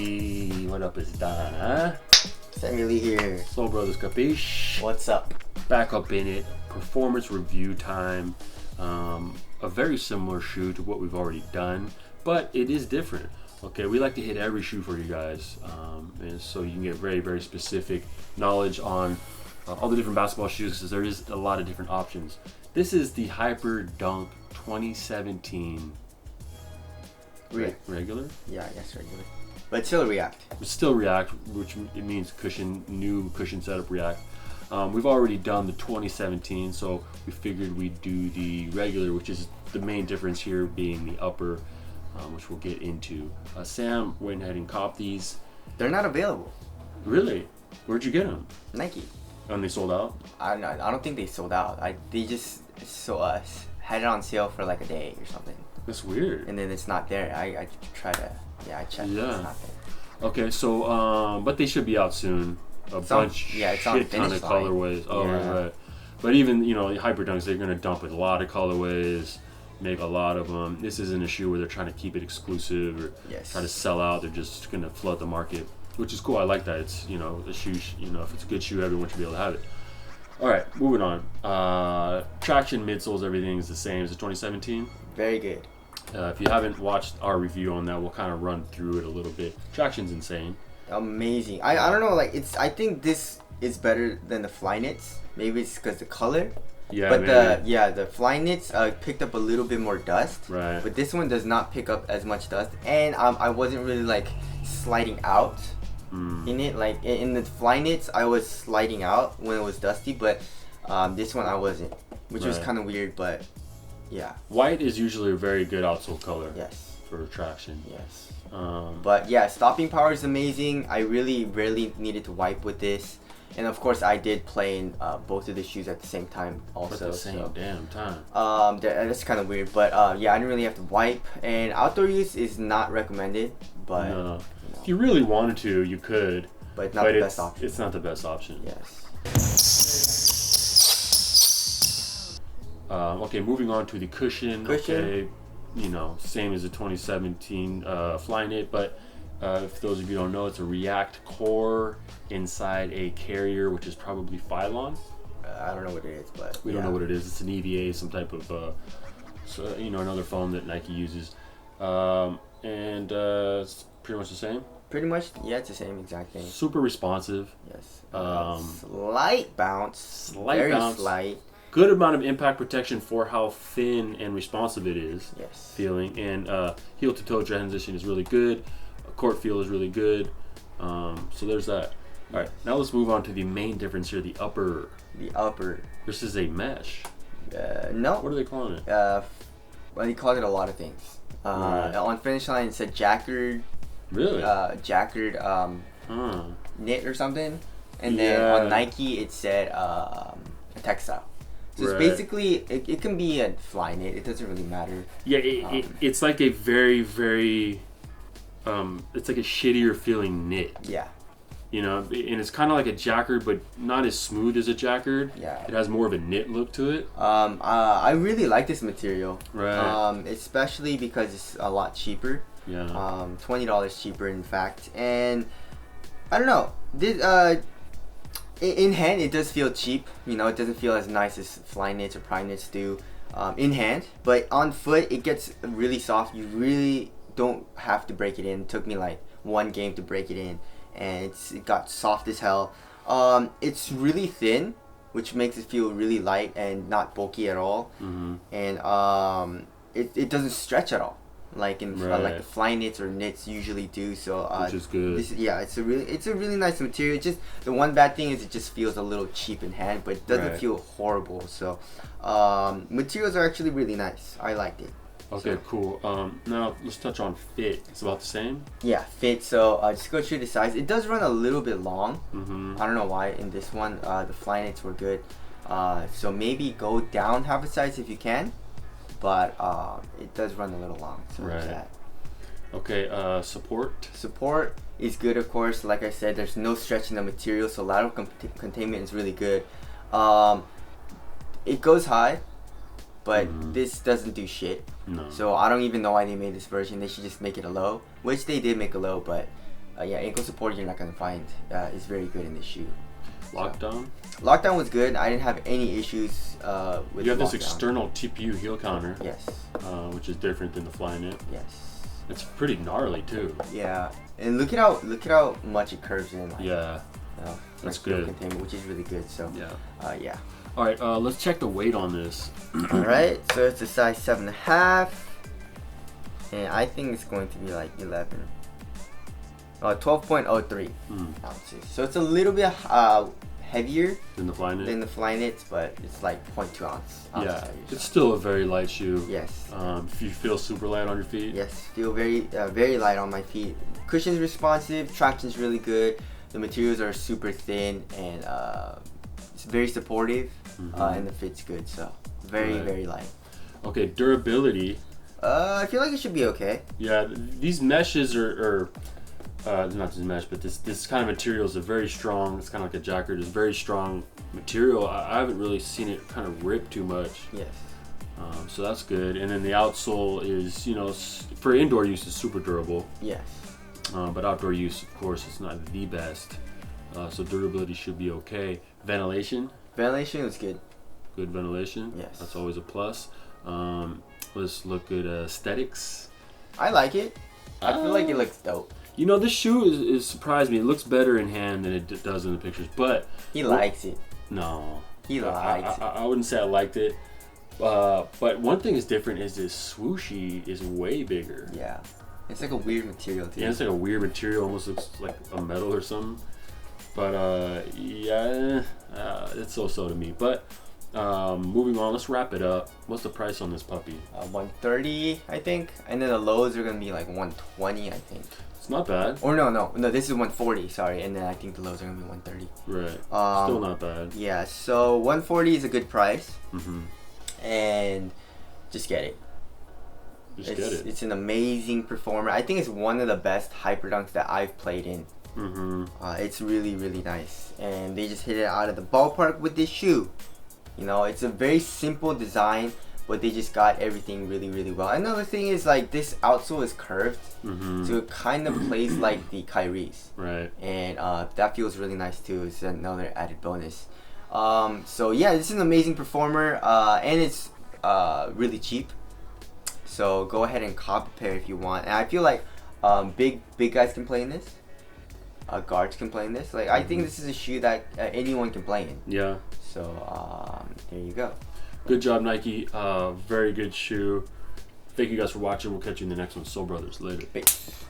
Hey, what up is Don, huh? Sammy Lee here. Soul Brothers Capiche. What's up? Back up in it. Performance review time. A very similar shoe to what we've already done, but it is different. Okay, we like to hit every shoe for you guys, and so you can get very, very specific knowledge on all the different basketball shoes, because there is a lot of different options. This is the Hyperdunk 2017 regular? Yeah, I guess regular. But still React. It's still React, which it means cushion, new cushion setup React. We've already done the 2017, so we figured we'd do the regular, which is the main difference here being the upper, which we'll get into. Sam went ahead and copped these. They're not available. Really? Where'd you get them? Nike. And they sold out? I don't think they sold out. They just had it on sale for like a day or something. That's weird. And then it's not there. I try to, I checked. Yeah. It's not there. Okay, so but they should be out soon. It's on Ton of colorways. Oh, yeah. right. But even Hyperdunks, they're gonna dump a lot of colorways, make a lot of them. This isn't a shoe where they're trying to keep it exclusive or try to sell out. They're just gonna flood the market, which is cool. I like that. It's the shoe. If it's a good shoe, everyone should be able to have it. All right, moving on. Traction, midsoles, everything is the same as the 2017. Very good. If you haven't watched our review on that, we'll kind of run through it a little bit. Traction's insane. Amazing. I don't know, I think this is better than the Flyknits. Maybe it's because the color. Yeah. But the Flyknits picked up a little bit more dust. Right. But this one does not pick up as much dust, and I wasn't really sliding out in it. Like in the Flyknits, I was sliding out when it was dusty, but this one I wasn't, which was kind of weird. But yeah. White is usually a very good outsole color. Yes. For traction. Yes. But yeah, stopping power is amazing. I really rarely needed to wipe with this, and of course I did play in both of the shoes at the same time also. At the same damn time. That's kind of weird, but yeah, I didn't really have to wipe, and outdoor use is not recommended. But no. If you really wanted to, you could. But it's not the best option. It's not the best option. Yes. Okay, moving on to the cushion. Okay, same as the 2017 Flyknit, but if those of you don't know, it's a React core inside a carrier, which is probably Phylon. I don't know what it is, but we don't know what it is. It's an EVA, some type of another foam that Nike uses, and it's pretty much the same. Pretty much, yeah, it's the same exact thing. Super responsive. Yes. Slight bounce. Very slight. Good amount of impact protection for how thin and responsive it is. Yes. Feeling, and heel to toe transition is really good. Court feel is really good. So there's that. All right, now let's move on to the main difference here: the upper. The upper. This is a mesh. No. What are they calling it? Well, they called it a lot of things. On Finish Line, it said jackered. Really? Jackered knit or something, and then on Nike it said a textile. So it's basically, it can be a Flyknit. It doesn't really matter. Yeah, it's like a very, very, it's like a shittier feeling knit. Yeah. And it's kind of like a jacquard, but not as smooth as a jacquard. Yeah. It has more of a knit look to it. I really like this material. Right. Especially because it's a lot cheaper. Yeah. $20 cheaper, in fact. And I don't know. In hand, it does feel cheap. It doesn't feel as nice as Flyknits or Pryknits do in hand. But on foot, it gets really soft. You really don't have to break it in. It took me like one game to break it in, and it got soft as hell. It's really thin, which makes it feel really light and not bulky at all. Mm-hmm. And it doesn't stretch at all, like in like the Flyknits or knits usually do. So which is good. It's a really nice material. Just the one bad thing is it just feels a little cheap in hand, but it doesn't feel horrible. So materials are actually really nice. I liked it. Okay, cool. Now let's touch on fit. It's about the same. Yeah, fit. So just go through the size. It does run a little bit long. Mm-hmm. I don't know why in this one. The Flyknits were good. So maybe go down half a size if you can. But it does run a little long. So there's that. Okay, support. Support is good, of course. Like I said, there's no stretch in the material, so lateral containment is really good. It goes high, but this doesn't do shit. No. So I don't even know why they made this version. They should just make it a low, which they did make a low, but Yeah, ankle support you're not gonna find is very good in this shoe. Lockdown. Lockdown was good. I didn't have any issues with. You have this lockdown. external TPU heel counter. Yes. Which is different than the Flyknit. Yes. It's pretty gnarly too. Yeah, and look at how much it curves in. Like, Yeah. That's good. Containment, which is really good. So. Yeah. Yeah. All right. Let's check the weight on this. All right. So it's a size 7.5, and I think it's going to be like 11. 12.03 ounces. So it's a little bit heavier Than the Flyknit. than the Flyknits, but it's like 0.2 ounce. Yeah. heavier, so. It's still a very light shoe. Yes. If you feel super light on your feet. Yes. Feel very light on my feet. Cushion's responsive. Traction's really good. The materials are super thin and it's very supportive. And the fit's good. So very light. Okay. Durability. I feel like it should be okay. Yeah. These meshes are not just mesh, but this kind of material is a very strong. It's kind of like a jacket. It's very strong material. I haven't really seen it kind of rip too much. Yes. So that's good. And then the outsole is, for indoor use, is super durable. Yes. But outdoor use, of course, it's not the best. So durability should be okay. Ventilation. Ventilation was good. Good ventilation. Yes. That's always a plus. Let's look at aesthetics. I like it. I feel like it looks dope. This shoe is surprised me. It looks better in hand than it does in the pictures. But He likes it. no, He likes it. I wouldn't say I liked it. But one thing is different is this swooshy is way bigger. Yeah. It's like a weird material too. Yeah, it's like a weird material. Almost looks like a metal or something. But it's so to me. But moving on, let's wrap it up. What's the price on this puppy? 130, I think, and then the lows are gonna be like 120, I think. It's not bad. Or no, this is 140. Sorry, and then I think the lows are gonna be 130. Right. Still not bad. Yeah. So 140 is a good price, Mm-hmm. and just get it. Just get it. It's an amazing performer. I think it's one of the best Hyperdunks that I've played in. Mm-hmm. It's really nice, and they just hit it out of the ballpark with this shoe. It's a very simple design, but they just got everything really well. Another thing is like this outsole is curved, so it kind of plays like the Kyrie's. Right. And that feels really nice too. It's another added bonus. So yeah, this is an amazing performer, and it's really cheap. So go ahead and cop a pair if you want. And I feel like big guys can play in this. Guards can play in this. Like I think this is a shoe that anyone can play in. Yeah. So there you go. Good job, Nike. Very good shoe. Thank you guys for watching. We'll catch you in the next one. Soul Brothers. Later. Peace.